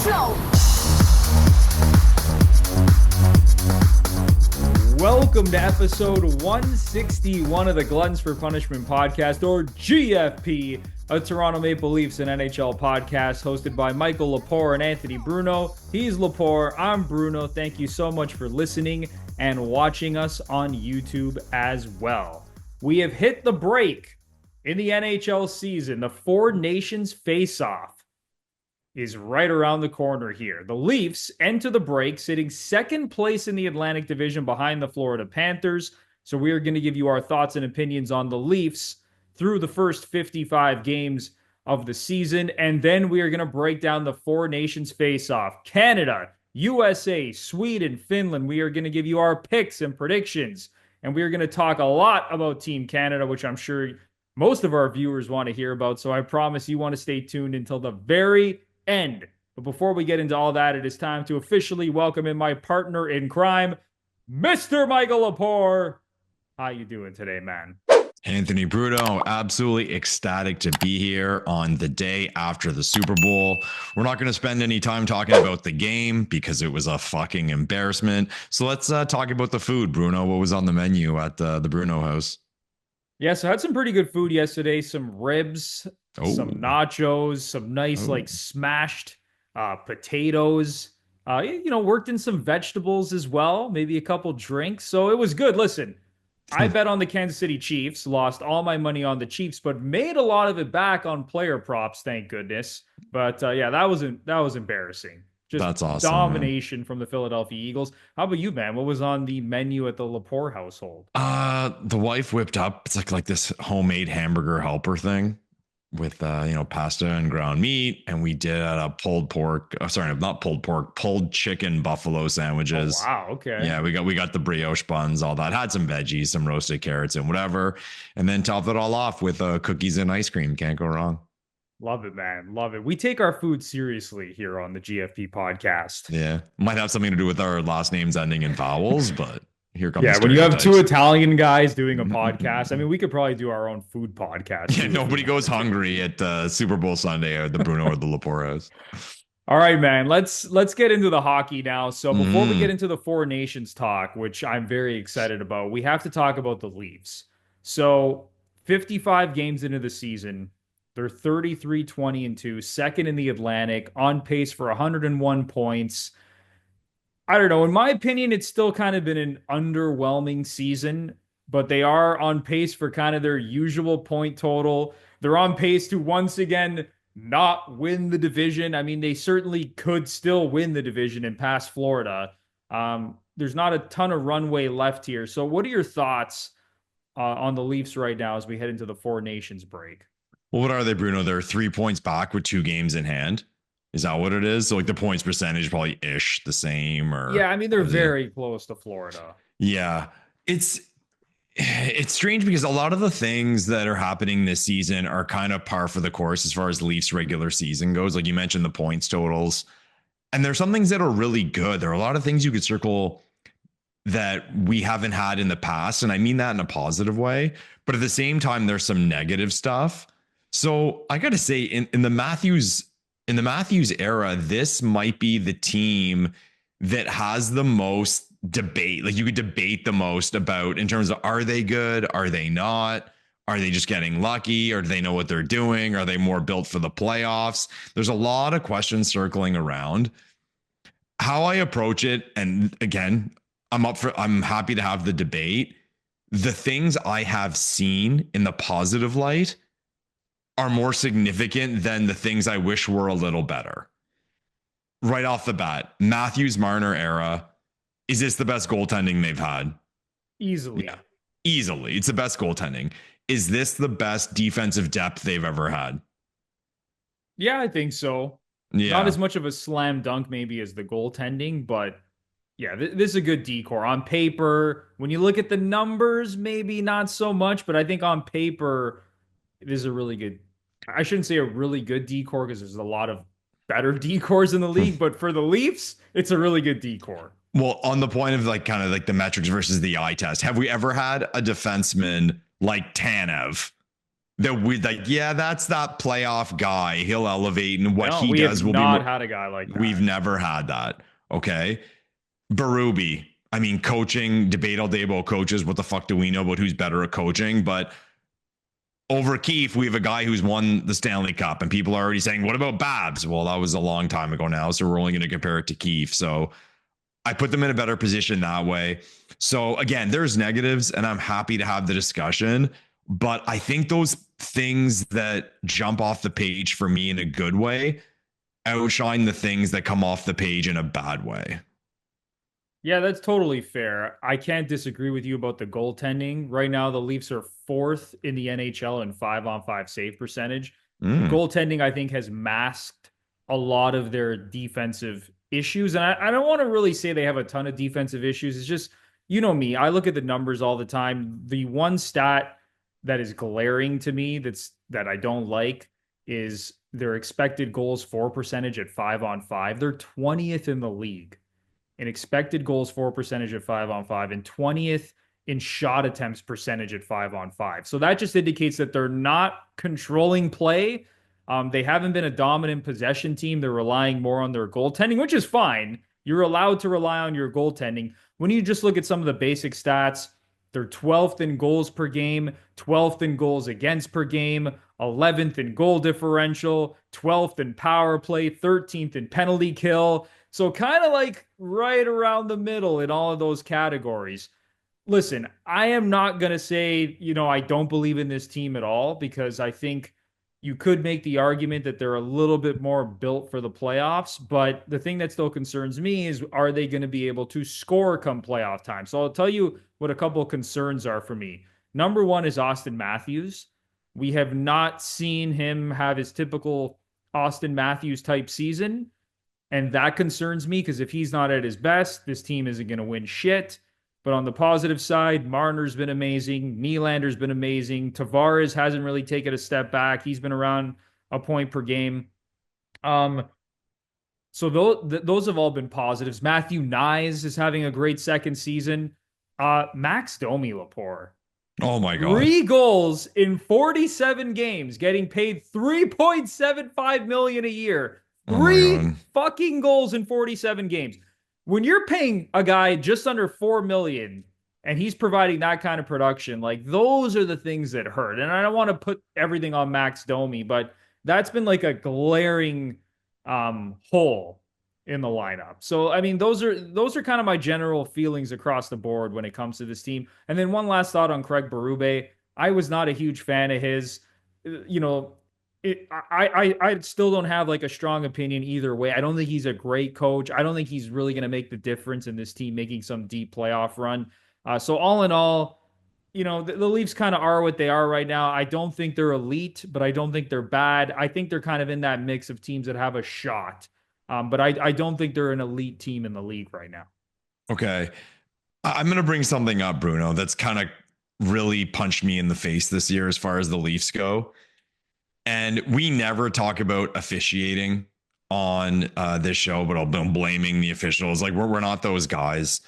Show. Welcome to episode 161 of the Gluttons For Punishment Podcast, or GFP, a Toronto Maple Leafs and NHL podcast hosted by Michael Lepore and Anthony Bruno. He's Lepore, I'm Bruno. Thank you so much for listening and watching us on YouTube as well. We have hit the break in the NHL season. The Four Nations face-off is right around the corner here. The Leafs enter the break sitting second place in the Atlantic Division behind the Florida Panthers. So we are going to give you our thoughts and opinions on the Leafs through the first 55 games of the season. And then we are going to break down the Four Nations face-off. Canada, USA, Sweden, Finland. We are going to give you our picks and predictions. And we are going to talk a lot about Team Canada, which I'm sure most of our viewers want to hear about. So I promise you want to stay tuned until the very end. But before we get into all that, it is time to officially welcome in my partner in crime, Mr. Michael Lepore. How you doing today, man? Anthony Bruno, absolutely ecstatic to be here on the day after the Super Bowl. We're not going to spend any time talking about the game because it was a fucking embarrassment. So let's talk about the food. Bruno, what was on the menu at the Bruno house? Yeah, so I had some pretty good food yesterday. Some ribs, some nachos, some nice smashed potatoes. Worked in some vegetables as well, maybe a couple drinks. So it was good. Listen, I bet on the Kansas City Chiefs, lost all my money on the Chiefs, but made a lot of it back on player props, thank goodness. But that was embarrassing. Just That's awesome, domination from the Philadelphia Eagles. How about you, man? What was on the menu at the Lepore household? The wife whipped up. It's like this homemade hamburger helper thing with pasta and ground meat, and we did a pulled chicken buffalo sandwiches. Oh, wow, okay. Yeah, we got the brioche buns, all that. Had some veggies, some roasted carrots and whatever, and then topped it all off with cookies and ice cream. Can't go wrong. Love it, man. Love it. We take our food seriously here on the GFP podcast. Yeah. Might have something to do with our last names ending in vowels, but here comes when you have two Italian guys doing a podcast, I mean, we could probably do our own food podcast. Yeah, nobody goes hungry at Super Bowl Sunday or the Bruno or the Lepore house. All right, man. Let's get into the hockey now. So before we get into the Four Nations talk, which I'm very excited about, we have to talk about the Leafs. So 55 games into the season, they're 33-20-2, second in the Atlantic, on pace for 101 points. I don't know. In my opinion, it's still kind of been an underwhelming season, but they are on pace for kind of their usual point total. They're on pace to once again not win the division. I mean, they certainly could still win the division and pass Florida. There's not a ton of runway left here. So what are your thoughts on the Leafs right now as we head into the Four Nations break? Well, what are they, Bruno? They're 3 points back with 2 games in hand. Is that what it is? So like the points percentage probably ish the same, or yeah, I mean they're very close to Florida. Yeah. It's strange because a lot of the things that are happening this season are kind of par for the course as far as Leafs regular season goes. Like you mentioned the points totals, and there's some things that are really good. There are a lot of things you could circle that we haven't had in the past, and I mean that in a positive way, but at the same time there's some negative stuff. So I got to say in the Matthews era, this might be the team that has the most debate. Like you could debate the most about in terms of, are they good? Are they not? Are they just getting lucky? Or do they know what they're doing? Are they more built for the playoffs? There's a lot of questions circling around. How I approach it, and again, I'm happy to have the debate. The things I have seen in the positive light are more significant than the things I wish were a little better. Right off the bat, Matthews-Marner era, is this the best goaltending they've had? Easily. Yeah, easily. It's the best goaltending. Is this the best defensive depth they've ever had? Yeah, I think so. Yeah. Not as much of a slam dunk maybe as the goaltending, but yeah, this is a good decor. On paper, when you look at the numbers, maybe not so much, but I think on paper, it is a really good, I shouldn't say a really good decor because there's a lot of better decors in the league, but for the Leafs, it's a really good decor. Well, on the point of like kind of like the metrics versus the eye test, have we ever had a defenseman like Tanev that we like, yeah, that's that playoff guy. He'll elevate, and what No, he we does have will not be. had a guy like that. We've never had that. Okay. Berube. I mean, coaching, debate all day about coaches. What the fuck do we know about who's better at coaching? But over Keefe, we have a guy who's won the Stanley Cup, and people are already saying, what about Babs? Well, that was a long time ago now, so we're only going to compare it to Keefe. So I put them in a better position that way. So again, there's negatives, and I'm happy to have the discussion. But I think those things that jump off the page for me in a good way outshine the things that come off the page in a bad way. Yeah, that's totally fair. I can't disagree with you about the goaltending. Right now, the Leafs are fourth in the NHL in 5-on-5 save percentage. Goaltending, I think, has masked a lot of their defensive issues. And I don't want to really say they have a ton of defensive issues. It's just, you know me, I look at the numbers all the time. The one stat that is glaring to me that I don't like is their expected goals for percentage at 5-on-5. They're 20th in the league in expected goals for percentage at 5-on-5 and 20th in shot attempts percentage at 5-on-5. So that just indicates that they're not controlling play. They haven't been a dominant possession team. They're relying more on their goaltending, which is fine. You're allowed to rely on your goaltending. When you just look at some of the basic stats, they're 12th in goals per game, 12th in goals against per game, 11th in goal differential, 12th in power play, 13th in penalty kill. So kind of like right around the middle in all of those categories. Listen, I am not going to say, I don't believe in this team at all, because I think you could make the argument that they're a little bit more built for the playoffs. But the thing that still concerns me is, are they going to be able to score come playoff time? So I'll tell you what a couple of concerns are for me. Number one is Austin Matthews. We have not seen him have his typical Austin Matthews type season. And that concerns me, because if he's not at his best, this team isn't going to win shit. But on the positive side, Marner's been amazing. Nylander's been amazing. Tavares hasn't really taken a step back. He's been around a point per game. So those have all been positives. Matthew Nyes is having a great second season. Max Domi, Lepore. Oh my God. 3 goals in 47 games, getting paid $3.75 million a year. 3 fucking goals in 47 games. When you're paying a guy just under $4 million and he's providing that kind of production, like, those are the things that hurt. And I don't want to put everything on Max Domi, but that's been like a glaring hole in the lineup. So, I mean, those are kind of my general feelings across the board when it comes to this team. And then one last thought on Craig Berube. I was not a huge fan of his. I still don't have like a strong opinion either way. I don't think he's a great coach. I don't think he's really going to make the difference in this team making some deep playoff run. So all in all, the Leafs kind of are what they are right now. I don't think they're elite, but I don't think they're bad. I think they're kind of in that mix of teams that have a shot. But I don't think they're an elite team in the league right now. Okay. I'm going to bring something up, Bruno, that's kind of really punched me in the face this year as far as the Leafs go. And we never talk about officiating on this show, but I'm blaming the officials. Like, we're not those guys.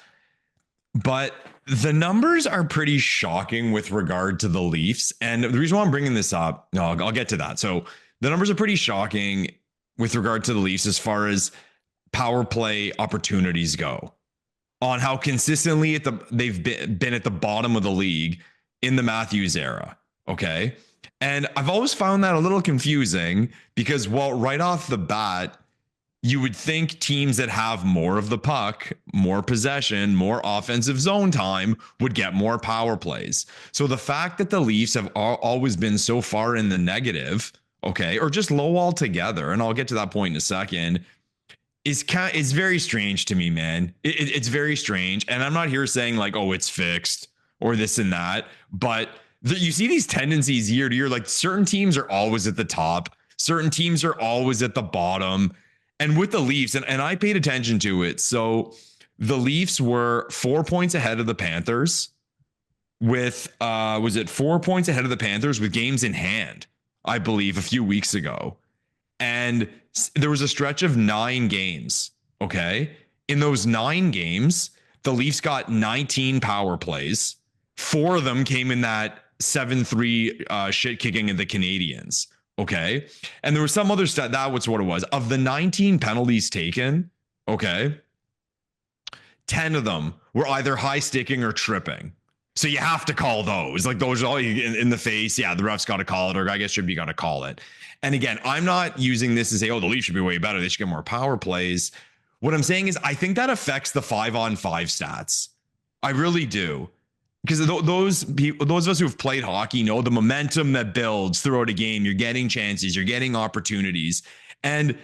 But the numbers are pretty shocking with regard to the Leafs. And the reason why I'm bringing this up, no, I'll get to that. So the numbers are pretty shocking with regard to the Leafs as far as power play opportunities go, on how consistently they've been at the bottom of the league in the Matthews era. Okay. And I've always found that a little confusing, because, well, right off the bat, you would think teams that have more of the puck, more possession, more offensive zone time would get more power plays. So the fact that the Leafs have always been so far in the negative, okay, or just low altogether, and I'll get to that point in a second, is very strange to me, man. It's very strange. And I'm not here saying like, oh, it's fixed or this and that, but you see these tendencies year to year, like certain teams are always at the top, certain teams are always at the bottom. And with the Leafs, and I paid attention to it. So the Leafs were 4 points ahead of the Panthers with, was it 4 points ahead of the Panthers with games in hand, I believe, a few weeks ago. And there was a stretch of 9 games. Okay. In those 9 games, the Leafs got 19 power plays. 4 of them came in that 7-3 shit kicking of the Canadians. Okay. And there was some other stat. That was what it was. Of the 19 penalties taken, okay, 10 of them were either high sticking or tripping. So you have to call those. Like those are all in the face. Yeah, the ref's got to call it, or I guess should be got to call it. And again, I'm not using this to say, oh, the Leafs should be way better. They should get more power plays. What I'm saying is I think that affects the 5-on-5 stats. I really do. Because those people, those of us who have played hockey know the momentum that builds throughout a game. You're getting chances, you're getting opportunities. And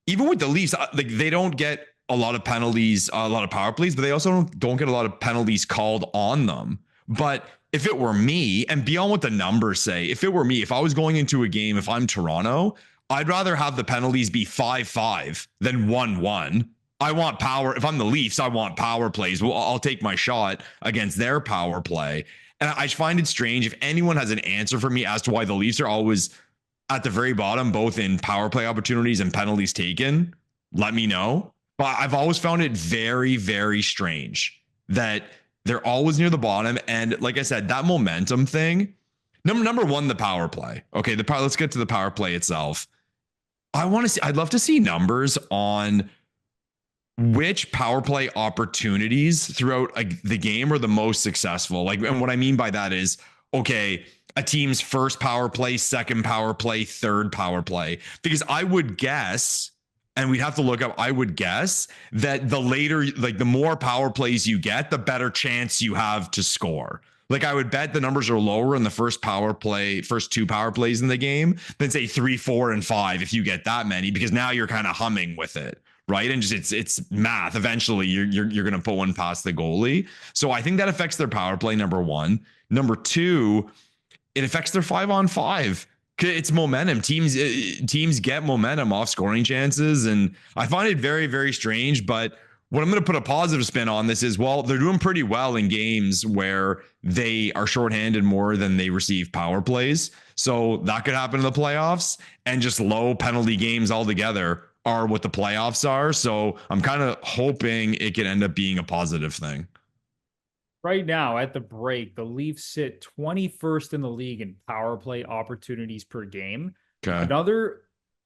even with the Leafs, like they don't get a lot of penalties, a lot of power plays, but they also don't get a lot of penalties called on them. But if it were me, and beyond what the numbers say, if it were me, if I was going into a game, if I'm Toronto, I'd rather have the penalties be 5-5 than 1-1. I want power. If I'm the Leafs, I want power plays. Well, I'll take my shot against their power play. And I find it strange if anyone has an answer for me as to why the Leafs are always at the very bottom, both in power play opportunities and penalties taken, let me know. But I've always found it very, very strange that they're always near the bottom. And like I said, that momentum thing, number one, the power play. Okay, let's get to the power play itself. I'd love to see numbers on which power play opportunities throughout the game are the most successful. Like, and what I mean by that is, okay, a team's first power play, second power play, third power play. Because I would guess, and we'd have to look up, I would guess that the later, like the more power plays you get, the better chance you have to score. Like I would bet the numbers are lower in the first two power plays in the game than say 3, 4, and 5 if you get that many, because now you're kind of humming with it. Right. And just it's math. Eventually, you're going to put one past the goalie. So I think that affects their power play, number one. Number two, it affects their 5-on-5. It's momentum. Teams get momentum off scoring chances. And I find it very, very strange. But what I'm going to put a positive spin on this is, well, they're doing pretty well in games where they are shorthanded more than they receive power plays. So that could happen in the playoffs, and just low penalty games altogether are what the playoffs are. So I'm kind of hoping it could end up being a positive thing. Right now at the break, the Leafs sit 21st in the league in power play opportunities per game. Okay.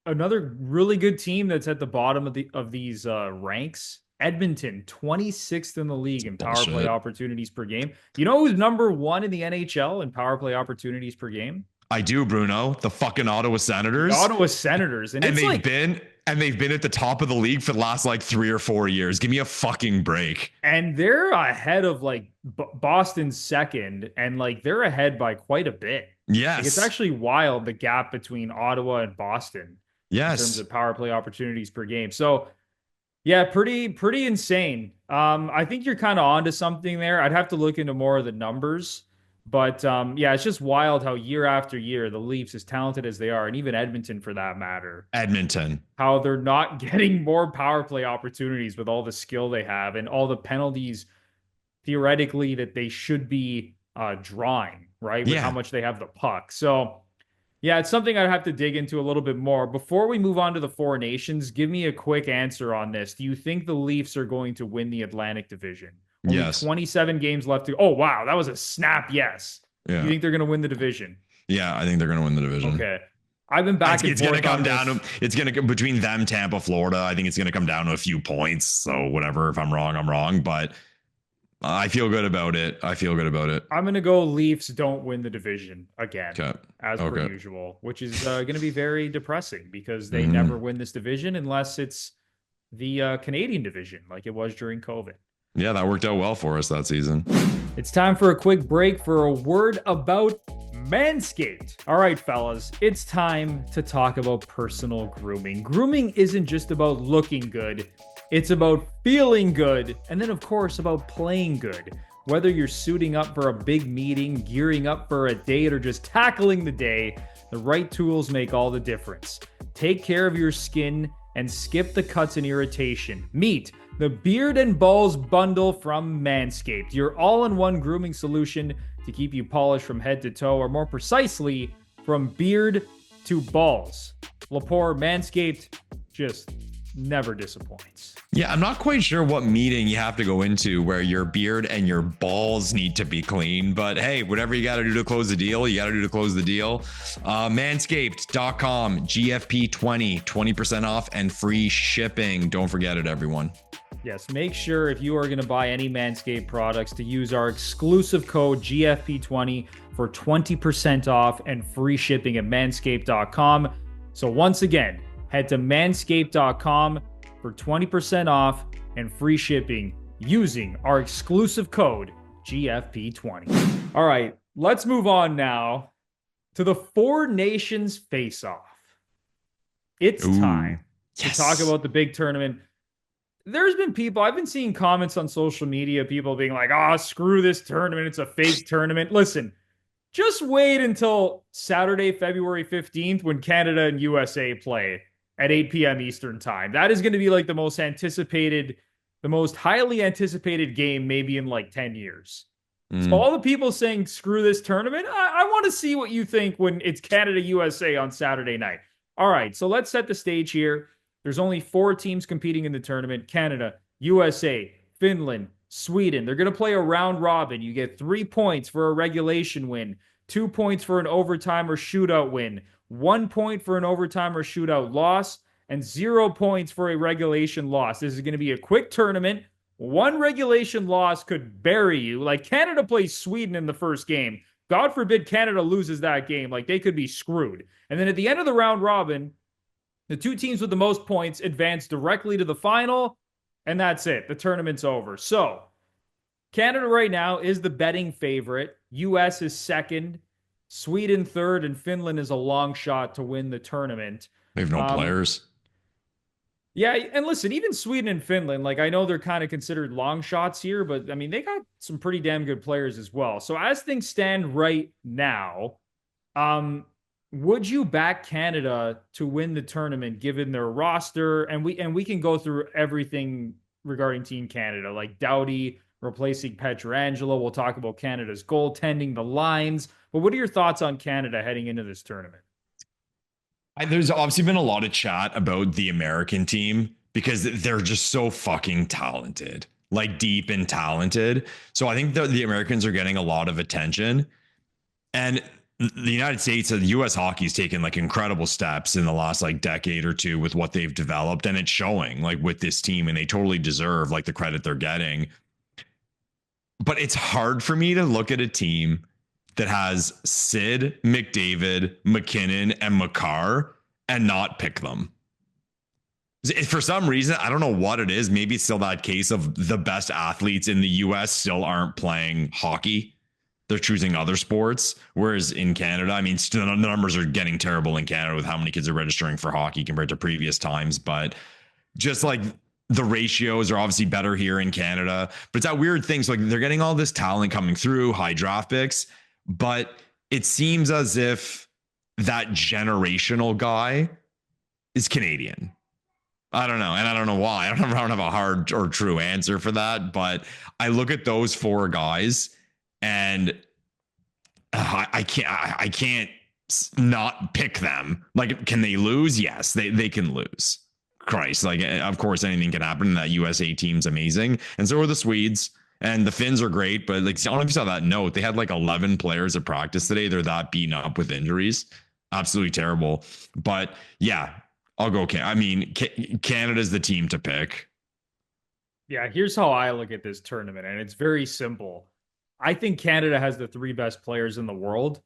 Another really good team that's at the bottom of these ranks, Edmonton, 26th in the league in power play opportunities per game. You know who's number one in the NHL in power play opportunities per game? I do, Bruno. The fucking Ottawa Senators. The Ottawa Senators. And they've been at the top of the league for the last like 3 or 4 years. Give me a fucking break. And they're ahead of like Boston's second, and like they're ahead by quite a bit. Yes. Like, it's actually wild, the gap between Ottawa and Boston. Yes. In terms of power play opportunities per game. So yeah, pretty insane. I think you're kind of onto something there. I'd have to look into more of the numbers. But yeah, it's just wild how year after year, the Leafs, as talented as they are, and even Edmonton for that matter, how they're not getting more power play opportunities with all the skill they have and all the penalties theoretically that they should be drawing, right? With how much they have the puck. So yeah, it's something I'd have to dig into a little bit more. Before we move on to the Four Nations, give me a quick answer on this. Do you think the Leafs are going to win the Atlantic Division? Only yes. 27 games left to. Oh, wow. That was a snap yes. Yeah. You think they're going to win the division? Yeah, I think they're going to win the division. Okay. I've been back and forth. It's going to come down to, it's going to come between them, Tampa, Florida. I think it's going to come down to a few points. So whatever, if I'm wrong, I'm wrong. But I feel good about it. I'm going to go Leafs don't win the division again, as per Okay. usual, which is going to be very depressing because they never win this division unless it's the Canadian division like it was during COVID. Yeah, that worked out well for us that season. It's time for a quick break for a word about Manscaped. All right, fellas, it's time to talk about personal grooming. Grooming isn't just about looking good. It's about feeling good. And then, of course, about playing good. Whether you're suiting up for a big meeting, gearing up for a date, or just tackling the day, the right tools make all the difference. Take care of your skin and skip the cuts and irritation. Meet the Beard and Balls Bundle from Manscaped, your all-in-one grooming solution to keep you polished from head to toe, or more precisely, from beard to balls. Lepore, Manscaped, just never disappoints. Yeah, I'm not quite sure what meeting you have to go into where your beard and your balls need to be clean, but hey, whatever you got to do to close the deal, you got to do to close the deal. Manscaped.com, GFP 20% off and free shipping. Don't forget it, everyone. Yes, make sure if you are going to buy any Manscaped products to use our exclusive code GFP20 for 20% off and free shipping at manscaped.com. So once again, head to manscaped.com for 20% off and free shipping using our exclusive code GFP20. All right, let's move on now to the Four Nations face-off. It's time to talk about the big tournament. There's been people, I've been seeing comments on social media, people being like, screw this tournament. It's a fake tournament. Listen, just wait until Saturday, February 15th when Canada and USA play at 8 p.m. Eastern time. That is going to be like the most highly anticipated game maybe in like 10 years. So all the people saying, screw this tournament, I want to see what you think when it's Canada, USA on Saturday night. All right, so let's set the stage here. There's only 4 teams competing in the tournament: Canada, USA, Finland, Sweden. They're going to play a round robin. You get 3 points for a regulation win, 2 points for an overtime or shootout win, 1 point for an overtime or shootout loss, and 0 points for a regulation loss. This is going to be a quick tournament. One regulation loss could bury you. Like, Canada plays Sweden in the first game. God forbid Canada loses that game. Like, they could be screwed. And then at the end of the round robin, the 2 teams with the most points advance directly to the final, and that's it. The tournament's over. So, Canada right now is the betting favorite. US is second, Sweden third, and Finland is a long shot to win the tournament. They have no players. Yeah, and listen, even Sweden and Finland, like, I know they're kind of considered long shots here, but I mean, they got some pretty damn good players as well. So as things stand right now, would you back Canada to win the tournament given their roster? And we can go through everything regarding Team Canada, like Doughty replacing Pietrangelo. We'll talk about Canada's goaltending, the lines. But what are your thoughts on Canada heading into this tournament? There's obviously been a lot of chat about the American team because they're just so fucking talented, like deep and talented. So I think the Americans are getting a lot of attention. And the United States, the U.S. hockey's taken like incredible steps in the last like decade or two with what they've developed. And it's showing like with this team, and they totally deserve like the credit they're getting. But it's hard for me to look at a team that has Sid, McDavid, McKinnon, and Makar and not pick them. For some reason, I don't know what it is. Maybe it's still that case of the best athletes in the U.S. still aren't playing hockey. They're choosing other sports. Whereas in Canada, I mean, still the numbers are getting terrible in Canada with how many kids are registering for hockey compared to previous times. But just like the ratios are obviously better here in Canada. But it's that weird thing. So like they're getting all this talent coming through, high draft picks. But it seems as if that generational guy is Canadian. I don't know. And I don't know why. I don't have a hard or true answer for that. But I look at those 4 guys and I can't not pick them. Like, can they lose? Yes, they can lose. Christ. Like, of course, anything can happen. That USA team's amazing. And so are the Swedes. And the Finns are great, but like, I don't know if you saw that note. They had like 11 players at practice today. They're that beaten up with injuries. Absolutely terrible. But yeah, I'll go. I mean, Canada's the team to pick. Yeah, here's how I look at this tournament, and it's very simple. I think Canada has the 3 best players in the world: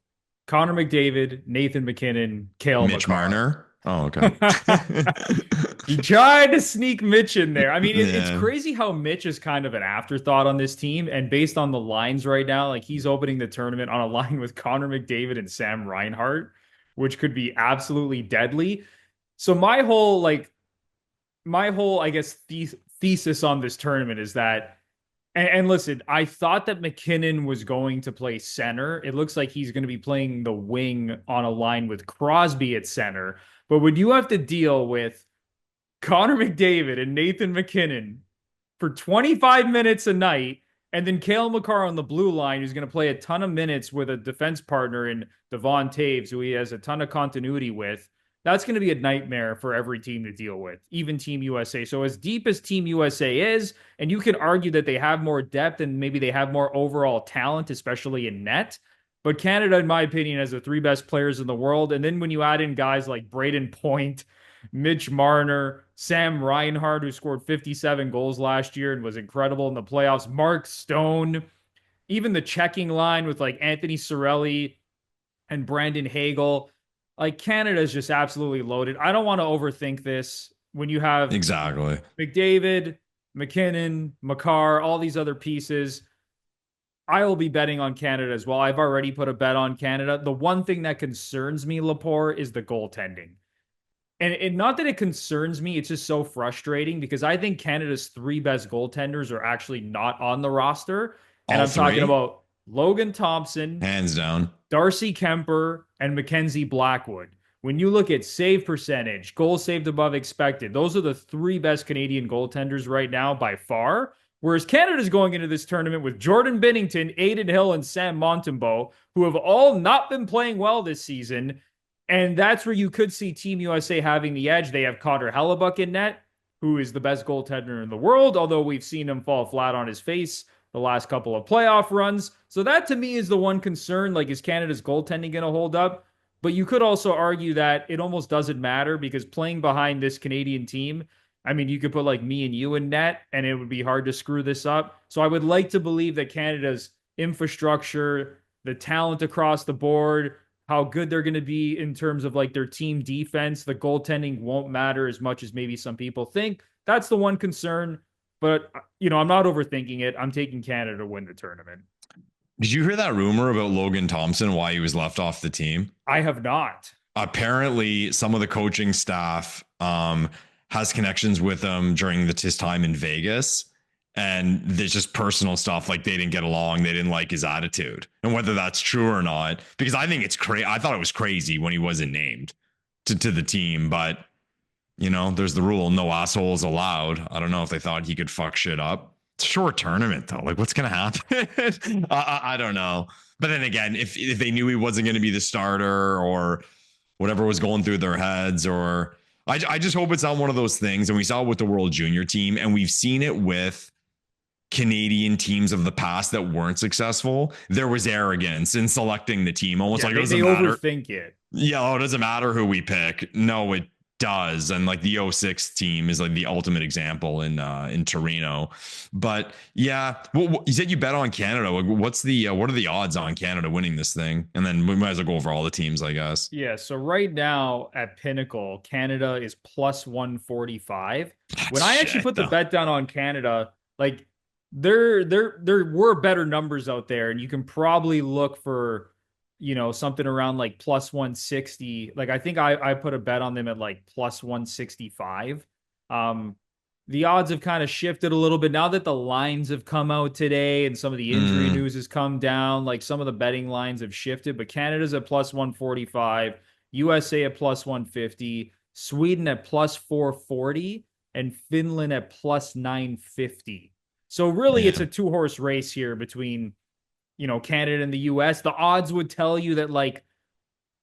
Connor McDavid, Nathan McKinnon, Cale Mitch Makar. Marner. Oh, okay. You tried to sneak Mitch in there. I mean, it's crazy how Mitch is kind of an afterthought on this team. And based on the lines right now, like, he's opening the tournament on a line with Connor McDavid and Sam Reinhart, which could be absolutely deadly. So my whole, I guess, thesis on this tournament is that, and listen, I thought that McKinnon was going to play center. It looks like he's going to be playing the wing on a line with Crosby at center. But when you have to deal with Connor McDavid and Nathan McKinnon for 25 minutes a night, and then Cale Makar on the blue line, who's going to play a ton of minutes with a defense partner in Devon Taves, who he has a ton of continuity with, that's going to be a nightmare for every team to deal with, even Team USA. So as deep as Team USA is, and you can argue that they have more depth and maybe they have more overall talent, especially in net. But Canada, in my opinion, has the three best players in the world. And then when you add in guys like Braden Point, Mitch Marner, Sam Reinhart, who scored 57 goals last year and was incredible in the playoffs, Mark Stone, even the checking line with like Anthony Cirelli and Brandon Hagel. Like Canada is just absolutely loaded. I don't want to overthink this when you have Exactly. McDavid, McKinnon, Makar, all these other pieces. I will be betting on Canada as well. I've already put a bet on Canada. The one thing that concerns me, Lepore, is the goaltending. And not that it concerns me, it's just so frustrating because I think Canada's three best goaltenders are actually not on the roster. And All I'm talking three, about Logan Thompson, hands down. Darcy Kemper, and Mackenzie Blackwood. When you look at save percentage, goals saved above expected, those are the three best Canadian goaltenders right now by far. Whereas Canada's going into this tournament with Jordan Binnington, Aiden Hill, and Sam Montembeault, who have all not been playing well this season. And that's where you could see Team USA having the edge. They have Connor Hellebuck in net, who is the best goaltender in the world, although we've seen him fall flat on his face the last couple of playoff runs. So that to me is the one concern. Like, is Canada's goaltending going to hold up? But you could also argue that it almost doesn't matter because playing behind this Canadian team, I mean, you could put like me and you in net and it would be hard to screw this up. So I would like to believe that Canada's infrastructure, the talent across the board, how good they're going to be in terms of like their team defense, the goaltending won't matter as much as maybe some people think. That's the one concern. But, I'm not overthinking it. I'm taking Canada to win the tournament. Did you hear that rumor about Logan Thompson, why he was left off the team? I have not. Apparently, some of the coaching staff has connections with him during his time in Vegas. And there's just personal stuff like they didn't get along. They didn't like his attitude. And whether that's true or not, because I think it's crazy. I thought it was crazy when he wasn't named to the team. But, there's the rule, no assholes allowed. I don't know if they thought he could fuck shit up. It's a short tournament, though. Like, what's going to happen? I don't know. But then again, if they knew he wasn't going to be the starter or whatever was going through their heads, or I just hope it's not one of those things. And we saw it with the World Junior team, and we've seen it with Canadian teams of the past that weren't successful. There was arrogance in selecting the team, almost like it doesn't matter. Overthink it. Yeah, it doesn't matter who we pick. No, it does. And like the 06 team is like the ultimate example in Torino. But yeah, well, you said you bet on Canada. What are the odds on Canada winning this thing? And then we might as well go over all the teams, I guess. Yeah, so right now at Pinnacle, Canada is plus 145. When I actually put the bet down on Canada, like there were better numbers out there, and you can probably look for something around like plus 160. Like I think I put a bet on them at like plus 165. The odds have kind of shifted a little bit now that the lines have come out today and some of the injury news has come down. Like some of the betting lines have shifted, but Canada's at plus 145, USA at plus 150, Sweden at plus 440, and Finland at plus 950. So really it's a two-horse race here between Canada and the US. The odds would tell you that like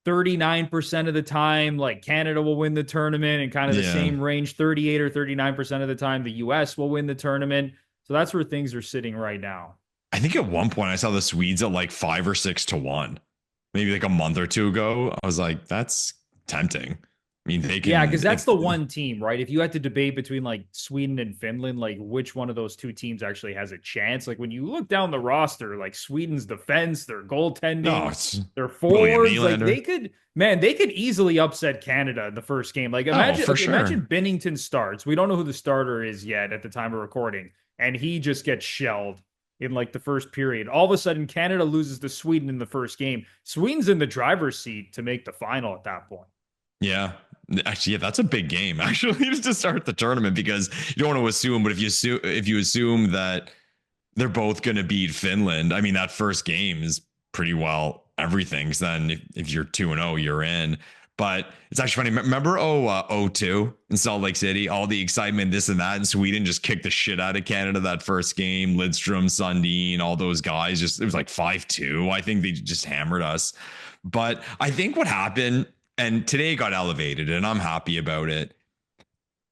39% of the time, like Canada will win the tournament, and kind of the same range, 38 or 39% of the time, the US will win the tournament. So that's where things are sitting right now. I think at one point I saw the Swedes at like 5 or 6 to 1, maybe like a month or two ago. I was like, that's tempting. I mean, they can. Yeah, because that's the one team, right? If you had to debate between like Sweden and Finland, like which one of those two teams actually has a chance? Like when you look down the roster, like Sweden's defense, their goaltending, their forwards, like they could easily upset Canada in the first game. Like imagine Binnington starts. We don't know who the starter is yet at the time of recording, and he just gets shelled in like the first period. All of a sudden, Canada loses to Sweden in the first game. Sweden's in the driver's seat to make the final at that point. Yeah. Actually, yeah, that's a big game actually to start the tournament, because you don't want to assume, but if you assume that they're both going to beat Finland, I mean, that first game is pretty well everything. So then if you're 2-0, you're in. But it's actually funny. Remember 02 in Salt Lake City, all the excitement, this and that, and Sweden just kicked the shit out of Canada that first game. Lidstrom, Sundin, all those guys, it was like 5-2. I think they just hammered us. But I think what happened And today got elevated, and I'm happy about it.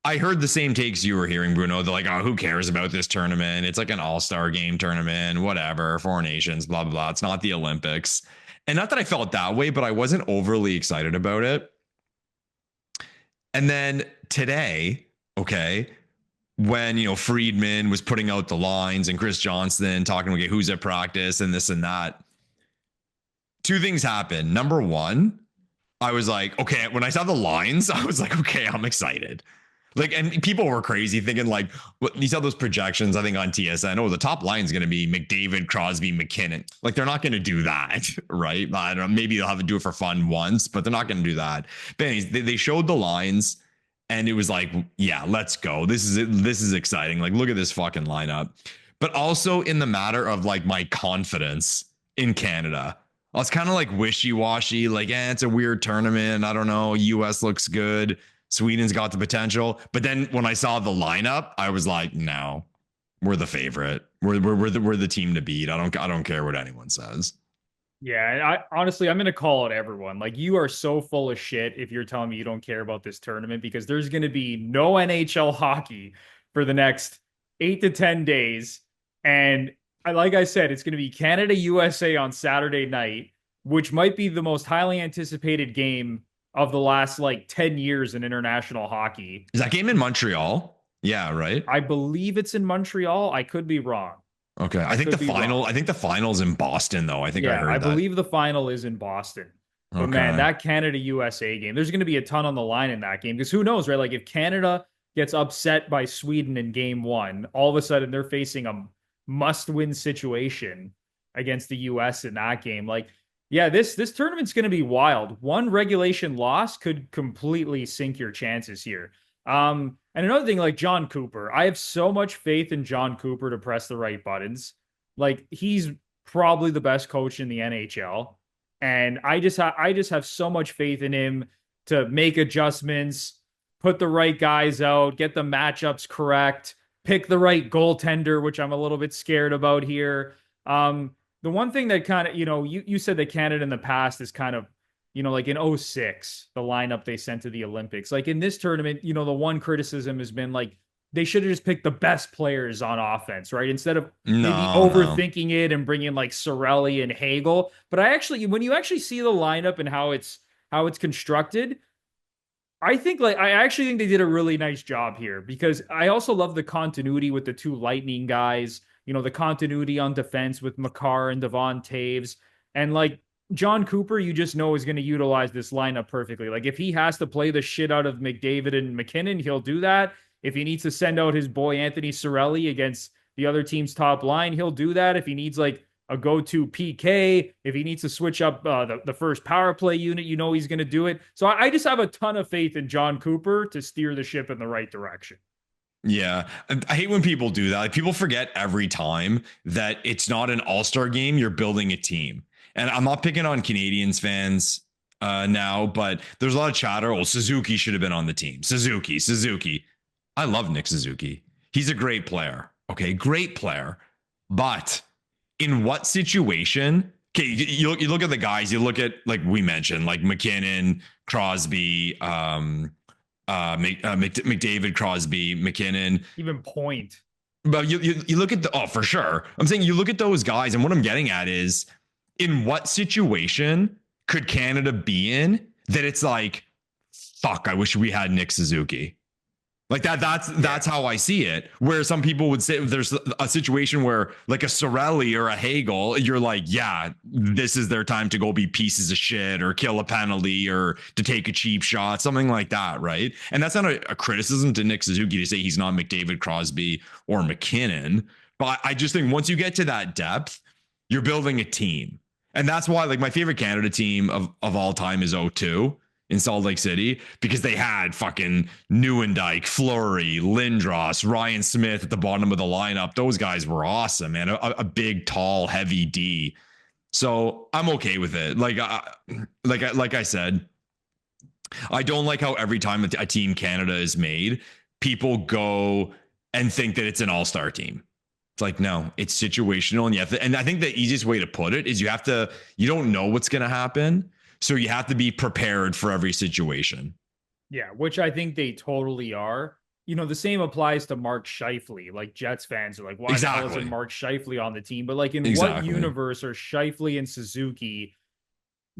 I heard the same takes you were hearing, Bruno. They're like, oh, who cares about this tournament? It's like an all-star game tournament, whatever, 4 nations, blah, blah, blah. It's not the Olympics. And not that I felt that way, but I wasn't overly excited about it. And then today, okay, when, Friedman was putting out the lines and Chris Johnston talking about who's at practice and this and that, two things happened. Number one, I was like, okay, when I saw the lines, I was like, okay, I'm excited. Like, and people were crazy thinking like, you saw those projections, I think on TSN, the top line is going to be McDavid, Crosby, McKinnon. Like, they're not going to do that, right? I don't know. Maybe they'll have to do it for fun once, but they're not going to do that. But anyways, they showed the lines and it was like, yeah, let's go. This is exciting. Like, look at this fucking lineup. But also in the matter of like my confidence in Canada, I was kind of like wishy-washy, like, it's a weird tournament. I don't know. US looks good. Sweden's got the potential. But then when I saw the lineup, I was like, no, we're the favorite. We're the team to beat. I don't care what anyone says. Yeah, and honestly, I'm going to call it everyone. Like, you are so full of shit if you're telling me you don't care about this tournament, because there's going to be no NHL hockey for the next 8 to 10 days. And like I said, it's going to be Canada USA on Saturday night, which might be the most highly anticipated game of the last like 10 years in international hockey. Is that game in Montreal? Yeah, right. I believe it's in Montreal. I could be wrong. Okay. I think the final's in Boston though. I think I heard that. I believe the final is in Boston. But okay, man, that Canada USA game, there's going to be a ton on the line in that game, because who knows, right? Like, if Canada gets upset by Sweden in game one, all of a sudden they're facing a must-win situation against the US in that game. Like, yeah, this tournament's going to be wild. One regulation loss could completely sink your chances here. And another thing, like John Cooper, I have so much faith in John Cooper to press the right buttons. Like, he's probably the best coach in the NHL, and I just have so much faith in him to make adjustments, put the right guys out, get the matchups correct, pick the right goaltender, which I'm a little bit scared about here. The one thing that kind of, you said that Canada in the past is kind of, like in 2006, the lineup they sent to the Olympics. Like, in this tournament, the one criticism has been like, they should have just picked the best players on offense, right? Instead of maybe overthinking it and bringing like Cirelli and Hagel. But when you actually see the lineup and how it's constructed, I actually think they did a really nice job here, because I also love the continuity with the two Lightning guys, the continuity on defense with Makar and Devon Taves. And like, John Cooper, you just know is going to utilize this lineup perfectly. Like, if he has to play the shit out of McDavid and McKinnon, he'll do that. If he needs to send out his boy Anthony Cirelli against the other team's top line, he'll do that. If he needs like a go-to PK, if he needs to switch up the first power play unit, he's going to do it. So I just have a ton of faith in John Cooper to steer the ship in the right direction. Yeah. I hate when people do that. Like, people forget every time that it's not an all-star game. You're building a team. And I'm not picking on Canadians fans now, but there's a lot of chatter. Well, Suzuki should have been on the team. Suzuki. I love Nick Suzuki. He's a great player. Okay, great player. But in what situation? Okay, you look at the guys. You look at, like we mentioned, like McKinnon, Crosby, McDavid, Crosby, McKinnon, even Point. But you look at for sure. I'm saying you look at those guys, and what I'm getting at is, in what situation could Canada be in that it's like, fuck, I wish we had Nick Suzuki. Like that's how I see it. Where some people would say there's a situation where like a Cirelli or a Hagel, you're like, yeah, this is their time to go be pieces of shit or kill a penalty or to take a cheap shot, something like that, right? And that's not a criticism to Nick Suzuki to say he's not McDavid, Crosby, or McKinnon. But I just think once you get to that depth, you're building a team. And that's why, like, my favorite Canada team of all time is 2002 in Salt Lake City, because they had fucking Neuendijk, Fleury, Lindros, Ryan Smith at the bottom of the lineup. Those guys were awesome, man. A big, tall, heavy D. So I'm okay with it. Like I said, I don't like how every time a team Canada is made, people go and think that it's an all-star team. It's like, no, it's situational. And and I think the easiest way to put it is you don't know what's going to happen. So you have to be prepared for every situation. Yeah, which I think they totally are. The same applies to Mark Scheifele. Like Jets fans are like, why the hell isn't Exactly. Mark Scheifele on the team? But like, in what Exactly. universe are Scheifele and Suzuki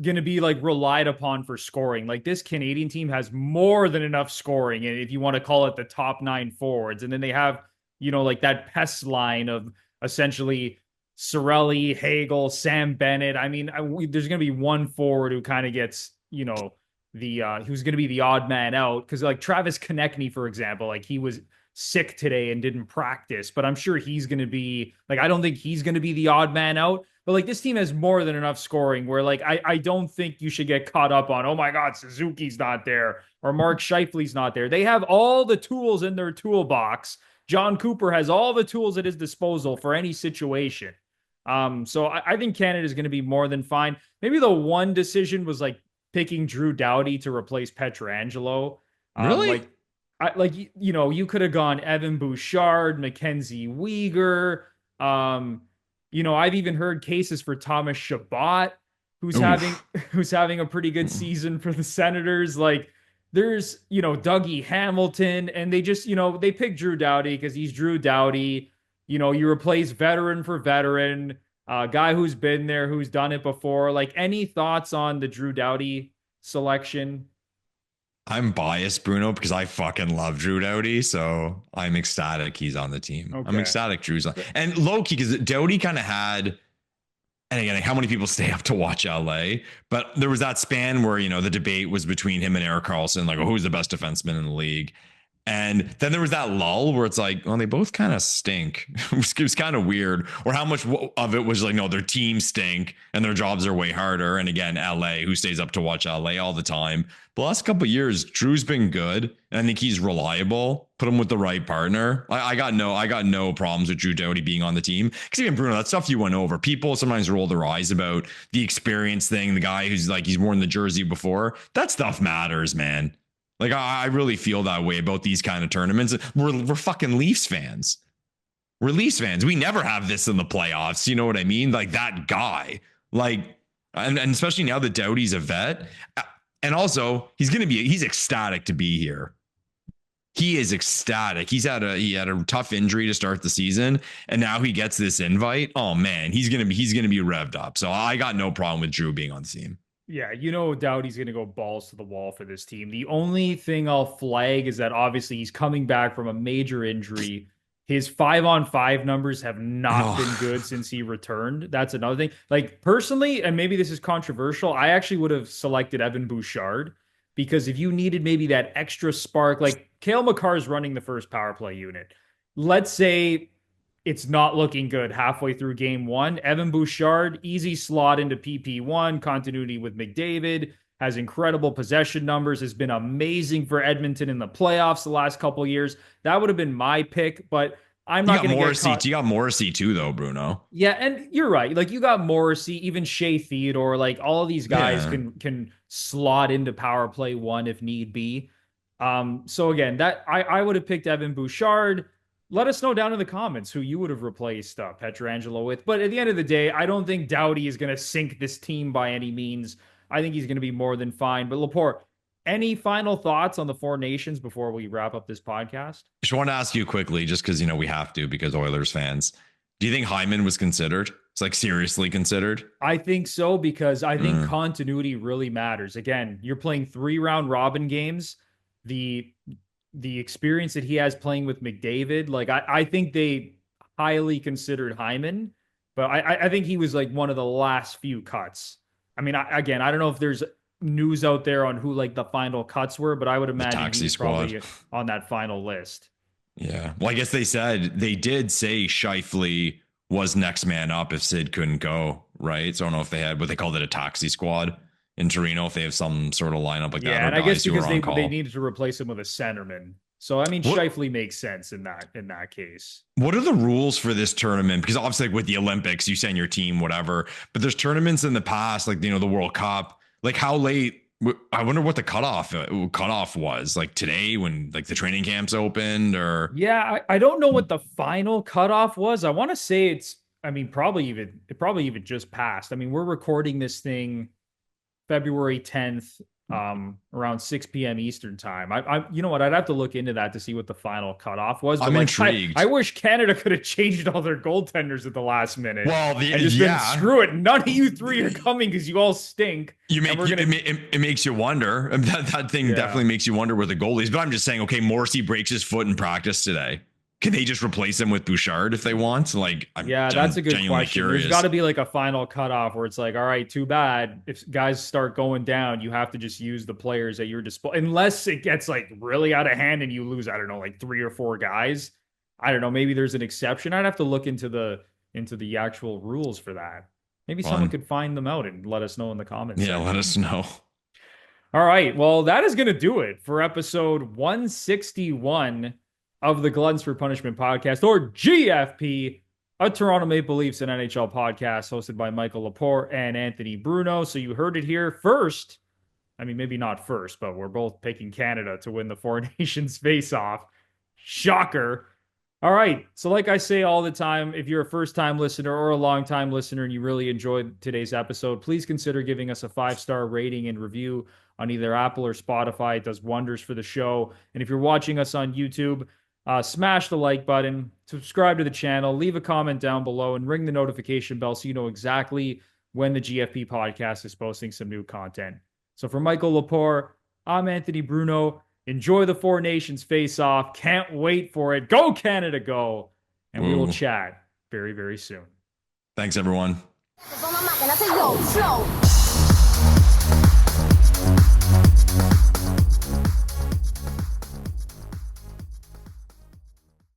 going to be like relied upon for scoring? Like, this Canadian team has more than enough scoring, and if you want to call it the top nine forwards, and then they have, like that pest line of essentially Sorelli, Hagel, Sam Bennett. I mean, there's going to be one forward who kind of gets, who's going to be the odd man out, because like Travis Konechny, for example, like he was sick today and didn't practice, but I'm sure he's going to be like, I don't think he's going to be the odd man out. But like, this team has more than enough scoring where like I don't think you should get caught up on, oh my God, Suzuki's not there or Mark Scheifele's not there. They have all the tools in their toolbox. John Cooper has all the tools at his disposal for any situation. So I think Canada is going to be more than fine. Maybe the one decision was like picking Drew Doughty to replace Petrangelo. Really? Like you could have gone Evan Bouchard, Mackenzie Weegar. I've even heard cases for Thomas Chabot, who's having Oof. who's having a pretty good season for the Senators. Like there's, Dougie Hamilton, and they just, they pick Drew Doughty because he's Drew Doughty. You replace veteran for veteran, guy who's been there, who's done it before. Like, any thoughts on the Drew Doughty selection? I'm biased, Bruno, because I fucking love Drew Doughty. So I'm ecstatic he's on the team. I'm Okay. ecstatic Drew's on. And low key, because Doughty kind of had, and again, how many people stay up to watch LA? But there was that span where, the debate was between him and Erik Karlsson, like, who's the best defenseman in the league? And then there was that lull where it's like, well, they both kind of stink. It was kind of weird. Or how much of it was like, no, their teams stink and their jobs are way harder. And again, LA, who stays up to watch LA all the time. The last couple of years, Drew's been good. And I think he's reliable. Put him with the right partner. I got no problems with Drew Doughty being on the team. Because even Bruno, that stuff you went over, people sometimes roll their eyes about the experience thing. The guy who's like, he's worn the jersey before. That stuff matters, man. Like, I really feel that way about these kind of tournaments. We're fucking Leafs fans. We're Leafs fans. We never have this in the playoffs. You know what I mean? Like, that guy. Like, and especially now that Doughty's a vet. And also, he's ecstatic to be here. He is ecstatic. He had a tough injury to start the season, and now he gets this invite. Oh man, he's gonna be revved up. So I got no problem with Drew being on the team. Yeah, Doughty's going to go balls to the wall for this team. The only thing I'll flag is that obviously he's coming back from a major injury. His 5-on-5 numbers have not been Oh, good since he returned. That's another thing. Like, personally, and maybe this is controversial, I actually would have selected Evan Bouchard, because if you needed maybe that extra spark, like Cale Makar's running the first power play unit. Let's say it's not looking good halfway through game one. Evan Bouchard, easy slot into PP1, continuity with McDavid, has incredible possession numbers, has been amazing for Edmonton in the playoffs the last couple of years. That would have been my pick, but I'm you not got going to get Morrissey. caught. You got Morrissey too, though, Bruno. Yeah, and you're right. Like, you got Morrissey, even Shea Theodore, like all of these guys Yeah. can slot into power play one if need be. So again, that I would have picked Evan Bouchard. Let us know down in the comments who you would have replaced Petrangelo with. But at the end of the day, I don't think Doughty is going to sink this team by any means. I think he's going to be more than fine. But Lepore, any final thoughts on the Four Nations before we wrap up this podcast? Just want to ask you quickly, just because we have to, because Oilers fans. Do you think Hyman was considered? It's like seriously considered. I think so, because I think Mm. continuity really matters. Again, you're playing 3 round robin games. The the experience that he has playing with McDavid, like I think they highly considered Hyman, but I think he was like one of the last few cuts. I mean, again, I don't know if there's news out there on who like the final cuts were, but I would The imagine taxi he's squad. probably on that final list. Yeah. Well, I guess they did say Shifley was next man up if Sid couldn't go, right? So I don't know if they had what they called it, a taxi squad in Torino, if they have some sort of lineup like that, Yeah, or and I guess guys who are because on they call. needed to replace him with a centerman. So I mean, What Shifley makes sense in that case. what are the rules for this tournament? Because obviously, like with the Olympics, you send your team, whatever. But there's tournaments in the past, like the World Cup. Like how late? I wonder what the cutoff was. Like today, when like the training camps opened, or Yeah, I don't know what the final cutoff was. I want to say I mean, probably even just passed. I mean, we're recording this thing February 10th, around 6 p.m. Eastern time. You know what? I'd have to look into that to see what the final cutoff was. But I'm intrigued. I wish Canada could have changed all their goaltenders at the last minute. Well, and just been, screw it. None of you three are coming because you all stink. It makes you wonder. That thing definitely makes you wonder where the goalies. But I'm just saying, okay, Morrissey breaks his foot in practice today. Can they just replace him with Bouchard if they want? That's a good question. Curious. There's got to be like a final cutoff where it's like, all right, too bad. If guys start going down, you have to just use the players at your disposal. Unless it gets like really out of hand and you lose, I don't know, like 3 or 4 guys. I don't know. Maybe there's an exception. I'd have to look into the actual rules for that. Maybe someone could find them out and let us know in the comments. Yeah, let us know. All right. Well, that is going to do it for episode 161 of the Gluttons For Punishment Podcast, or GFP, a Toronto Maple Leafs and NHL podcast hosted by Michael Lepore and Anthony Bruno. So you heard it here first. I mean, maybe not first, but we're both picking Canada to win the Four Nations face-off. Shocker. All right. So like I say all the time, if you're a first-time listener or a long-time listener and you really enjoyed today's episode, please consider giving us a 5-star rating and review on either Apple or Spotify. It does wonders for the show. And if you're watching us on YouTube, smash the like button, subscribe to the channel, leave a comment down below, and ring the notification bell so you know exactly when the GFP podcast is posting some new content. So for Michael Lepore, I'm Anthony Bruno. Enjoy the Four Nations face-off. Can't wait for it. Go Canada, go! And we will chat very, very soon. Thanks, everyone.